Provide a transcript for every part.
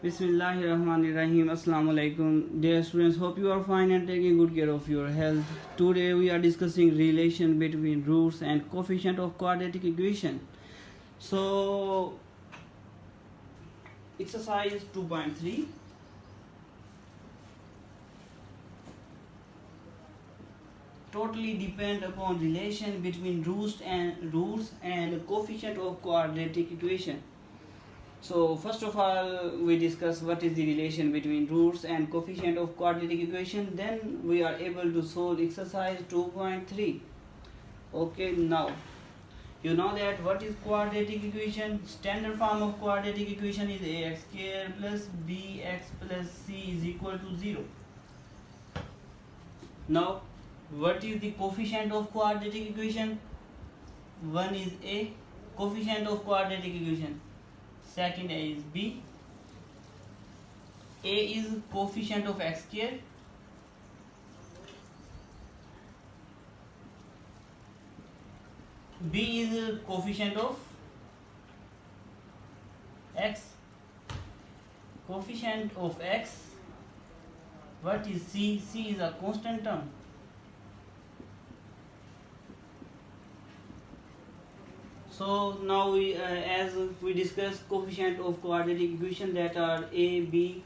Bismillahirrahmanirrahim. Assalamu alaikum. Dear students, hope you are fine and taking good care of your health. Today we are discussing relation between roots and coefficient of quadratic equation. So, exercise 2.3. Totally depend upon relation between roots and coefficient of quadratic equation. So first of all, we discuss what is the relation between roots and coefficient of quadratic equation. Then we are able to solve exercise 2.3. Okay, now you know that what is quadratic equation? Standard form of quadratic equation is ax square plus bx plus c is equal to 0. Now, what is the coefficient of quadratic equation? One is a coefficient of quadratic equation. Second is b. A is coefficient of x square. B is coefficient of x. Coefficient of x. What is c? C is a constant term. So now as we discussed coefficient of quadratic equation, that are a, b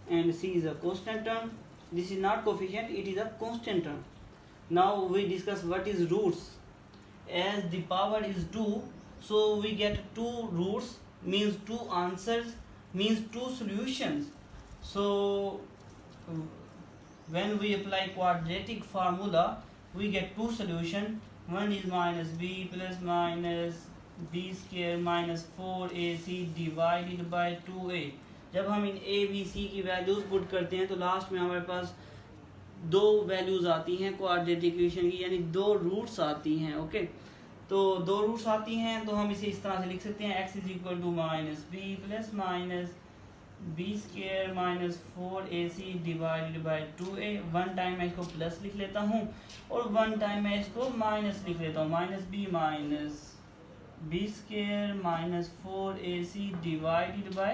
and c is a constant term. This is not coefficient, it is a constant term. Now we discuss what is roots. As the power is 2, so we get 2 roots, means 2 answers, means 2 solutions. So when we apply quadratic formula, we get 2 solutions. One is minus b plus minus b square minus 4ac divided by 2a. जब हम इन a b c की values put करते हैं तो last में हमारे पास 2 values आती हैं क्वाड्रेटिक इक्वेशन की, यानी 2 रूट्स आती हैं. ओके, तो 2 रूट्स आती हैं तो हम इसे इस तरह से लिख सकते हैं x is equal to minus b plus minus b square minus 4ac divided by 2a. One time मैं इसको प्लस लिख लेता हूँ और वन टाइम मैं इसको माइनस लिख लेता हूँ. Minus b minus b square minus 4ac divided by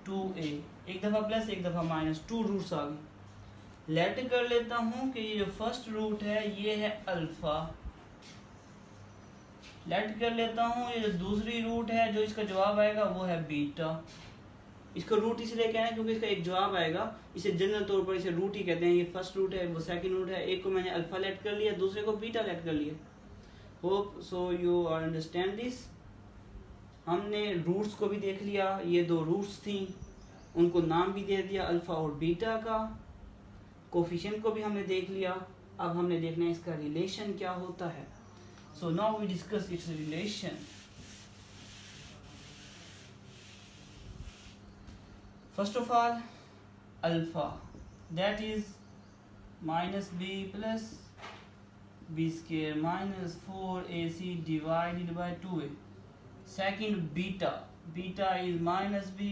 2a. एक दफ़ा प्लस एक दफ़ा माइनस, 2 रूट्स आ गई. लेट कर लेता हूँ कि ये जो फर्स्ट रूट है ये है अल्फा. लेट कर लेता हूँ ये जो दूसरी रूट है, जो इसका जवाब आएगा वो है बीटा. इसको रूट इसलिए कहना है क्योंकि इसका एक जवाब आएगा. इसे जनरल तौर पर इसे रूट ही कहते हैं. ये फर्स्ट रूट है, वो सेकंड रूट है. एक को मैंने अल्फा लेट कर लिया, दूसरे को बीटा लेट कर लिया. Hope so you are understand this. हमने रूट्स को भी देख लिया, ये 2 रूट्स थी, उनको नाम भी दे दिया अल्फा और बीटा का. कोफिशिएंट को भी हमने देख लिया. अब हमने देखना है इसका रिलेशन क्या होता है. So now we discuss its relation. First of all, alpha, that is minus b plus b square minus 4ac divided by 2a. Second, beta, beta is minus b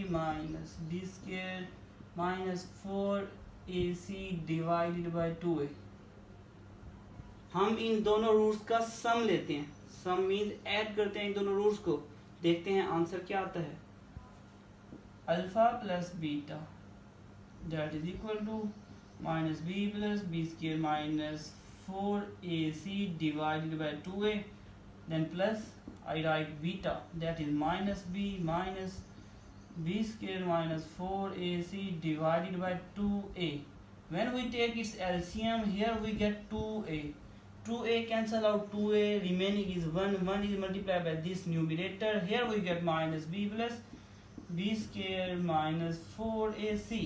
square minus 4ac divided by 2a. हम इन दोनों roots का सम लेते हैं. सम means add करते हैं इन दोनों roots को, देखते हैं आंसर क्या आता है. Alpha plus beta that is equal to minus b plus b square minus 4ac divided by 2a. Then plus I write beta, that is minus b square minus 4ac divided by 2a. When we take its LCM, here we get 2a. 2a cancel out 2a, remaining is 1. 1 is multiplied by this numerator. Here we get minus b plus b square minus 4ac.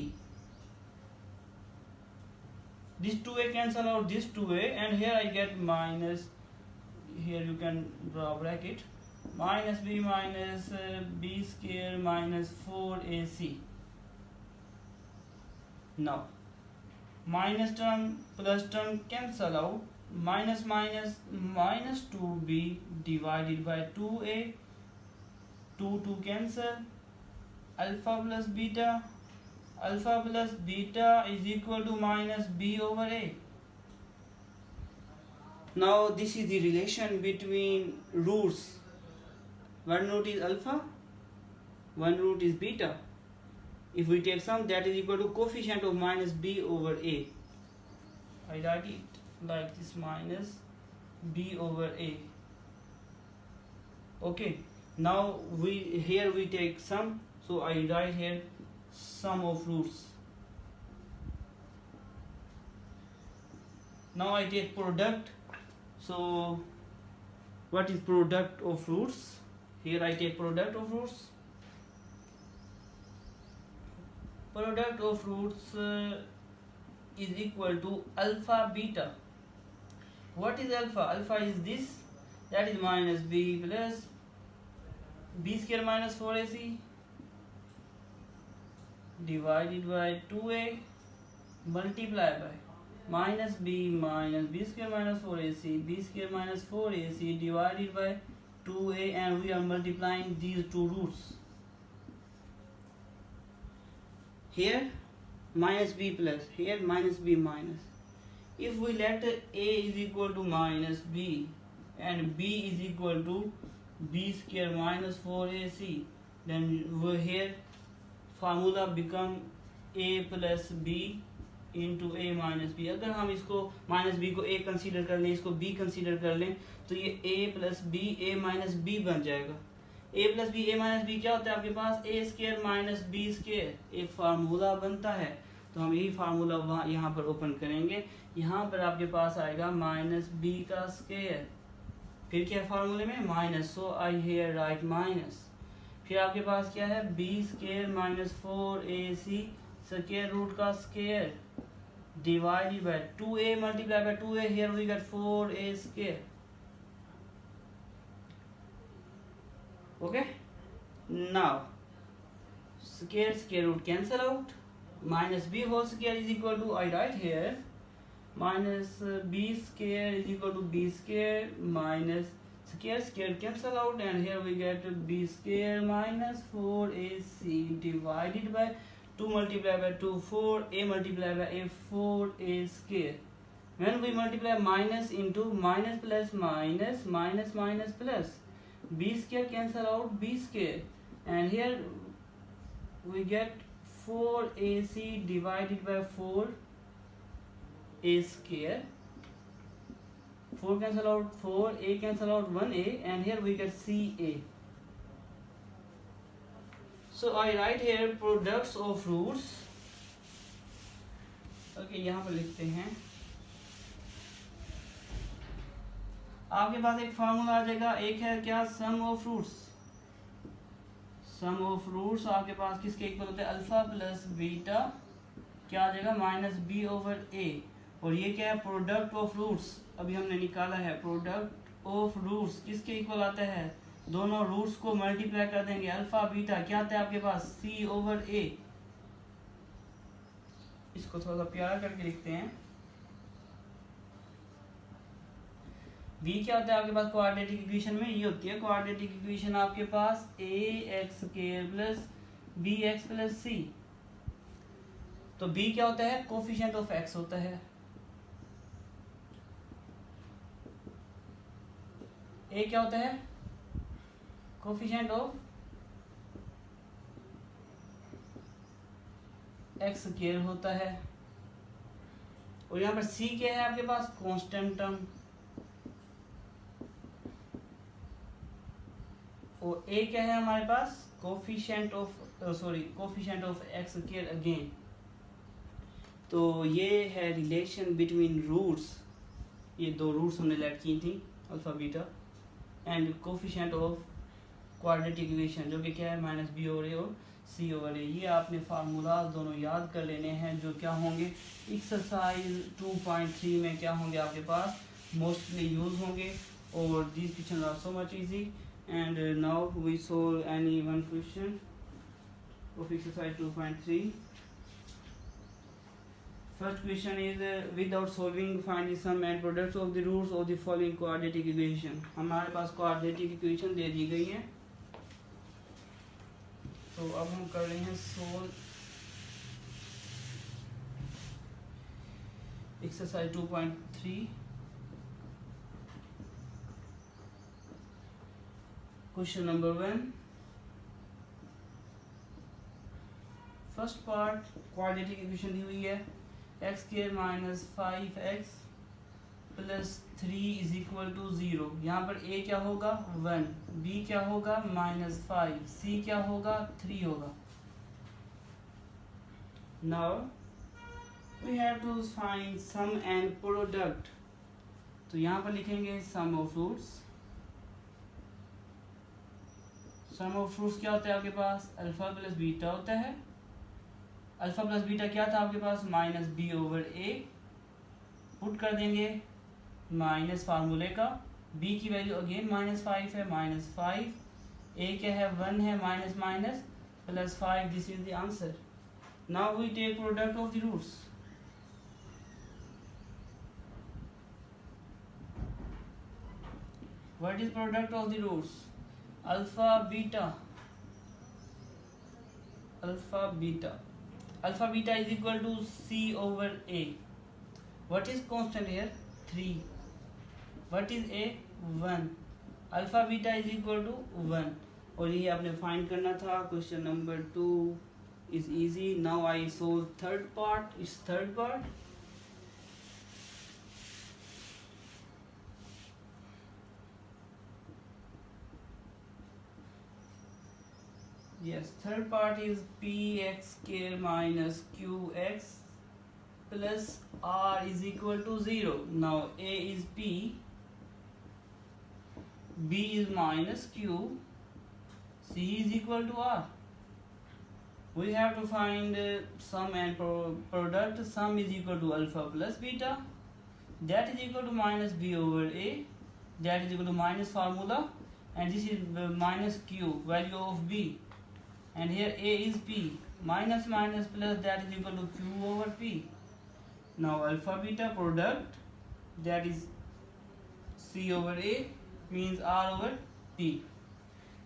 This 2a cancel out this 2a, and here I get minus, here you can draw bracket, minus b square minus 4ac. Now minus term plus term cancel out. Minus minus minus 2b divided by 2a. 2 cancel. Alpha plus beta is equal to minus b over a. Now this is the relation between roots. One root is alpha, one root is beta. If we take sum, that is equal to coefficient of minus b over a. I write it like this, minus b over a. Okay, now here we take sum, so I write here sum of roots. Now I take product. So what is product of roots? Here I take product of roots. Product of roots is equal to alpha beta. What is alpha? Alpha is this, that is minus b plus b square minus 4ac divided by 2a multiplied by minus b square minus 4ac, b square minus 4ac divided by 2a, and we are multiplying these two roots. Here minus b plus, here minus b minus. If we let a is equal to minus b and b is equal to b square minus 4ac, then we here formula become a plus b into a minus b. अगर हम इसको minus b को a consider कर लें, इसको b consider कर लें, तो ये a plus b a minus b बन जाएगा. a plus b a minus b क्या होता है आपके पास? A square minus b square एक फार्मूला बनता है. तो हम यही फार्मूला वहाँ यहाँ पर ओपन करेंगे. यहाँ पर आपके पास आएगा माइनस बी का स्केयर, फिर क्या है फार्मूले में minus, so I here write minus. फिर आपके पास क्या है? B square minus 4ac square root का square divided by 2a multiply by 2a, here we get 4a square. Okay, now square root cancel out. Minus b whole square is equal to, I write here minus b square is equal to b square minus square cancel out, and here we get b square minus 4ac divided by 2 multiplied by 2 4a multiplied by a 4a square. When we multiply minus into minus plus minus minus minus plus, b square cancel out b square, and here we get 4ac divided by 4 a square. 4 cancel out 4, a cancel out 1a, and here we get ca. So I write here products of roots. Okay, यहाँ पर लिखते हैं. आपके पास एक formula आ जाएगा, एक है क्या? Sum of roots. Sum of roots आपके पास किसके इक्वल होते हैं? अल्फा प्लस बीटा क्या आ जाएगा? Minus b over a. और ये क्या है? Product of roots. अभी हमने निकाला है प्रोडक्ट ऑफ रूट्स किसके इक्वल आता है? दोनों रूट्स को मल्टीप्लाई कर देंगे. अल्फा बीटा क्या आता है आपके पास? सी ओवर ए. इसको थोड़ा सा प्यारा करके लिखते हैं. बी क्या होता है आपके पास क्वाड्रेटिक इक्वेशन में? ये होती है क्वाड्रेटिक इक्वेशन आपके पास A X square plus B X plus C. तो बी क्या होता है? कोफिशिएंट ऑफ एक्स होता है. ए क्या होता है? कोफिशिएंट ऑफ एक्स स्क्वायर होता है. और यहाँ पर सी क्या है आपके पास? Constant term. और ए क्या है हमारे पास? Coefficient of X square again. तो ये है रिलेशन बिटवीन रूट्स. ये दो रूट्स हमने लेट की थी, alpha beta, and coefficient of quadratic equation जो कि क्या है? माइनस बी ओवर ए और सी ओवर ए. ये आपने फार्मूला दोनों याद कर लेने हैं जो क्या होंगे एक्सरसाइज 2.3 में क्या होंगे आपके पास? मोस्टली यूज होंगे. और this question are so much easy. And now we solve any one question of exercise 2.3. First question is without solving find the sum and products of the roots of the following quadratic equation. हमारे पास quadratic equation दे दी गई है. तो अब हम कर रहे हैं solve exercise 2.3. Question number 1. First part quadratic equation दी हुई है X square minus 5x plus 3 is equal to 0। यहाँ पर a क्या होगा 1, b क्या होगा -5, c क्या होगा 3 होगा। Now we have to find sum and product. तो यहाँ पर लिखेंगे sum of roots. Sum of roots क्या होता है आपके पास, अल्फा प्लस बीटा होता है। अल्फा प्लस बीटा क्या था आपके पास -b/a, पुट कर देंगे माइनस फार्मूले का, b की वैल्यू अगेन -5 है, -5, a क्या है 1 है, minus minus plus 5, this is the answer. Now we take product of the roots. What is product of the roots, alpha beta, alpha beta, alpha beta is equal to c/a. What is constant here 3, what is a 1, alpha beta is equal to 1 और ये आपने find करना था। Question number 2 is easy. Now I solve third part. It's third part. Yes, third part is px square minus qx plus r is equal to 0. Now a is p, b is minus q, c is equal to r. We have to find sum and product. Sum is equal to alpha plus beta, that is equal to minus b/a, that is equal to minus formula, and this is minus q, value of b, and here a is p, minus minus plus, that is equal to q/p. Now alpha beta product, that is c/a, means r/p.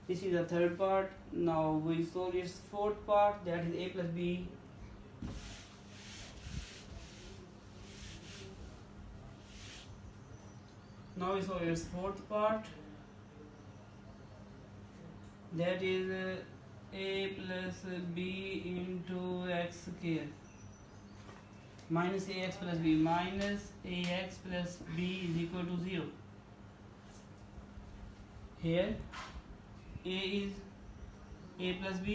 This is the third part. Now we solve its fourth part, that is a plus b. Now we solve its fourth part, that is a plus b into x square minus ax plus b, minus ax plus b is equal to 0. Here a is a plus b,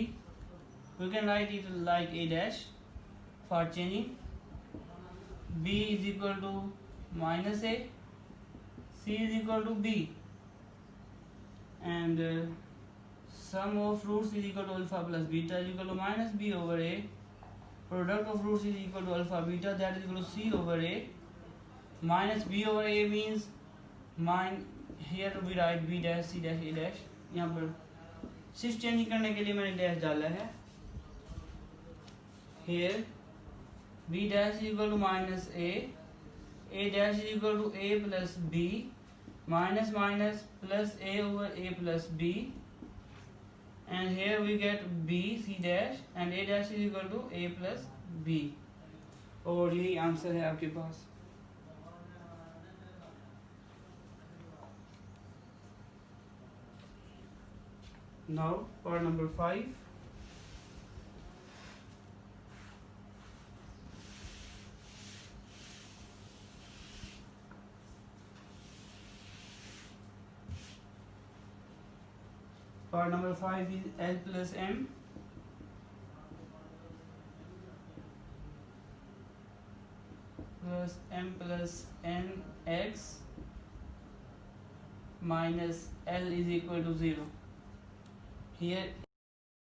we can write it like a dash for changing. b is equal to minus a, c is equal to b, and sum of roots is equal to alpha plus beta is equal to minus b/a. Product of roots is equal to alpha beta, that is equal to c/a. Minus b/a means here we write b dash, c dash, a dash. यहाँ पर सिर्फ change करने के लिए मैंने dash डाला है। Here b dash is equal to minus a dash is equal to a plus b, minus minus plus a/a plus b, and here we get b c dash and a dash is equal to a plus b, और यही answer है आपके पास। Now part number 5. Part number 5 is L plus M plus M plus N x minus L is equal to 0. Here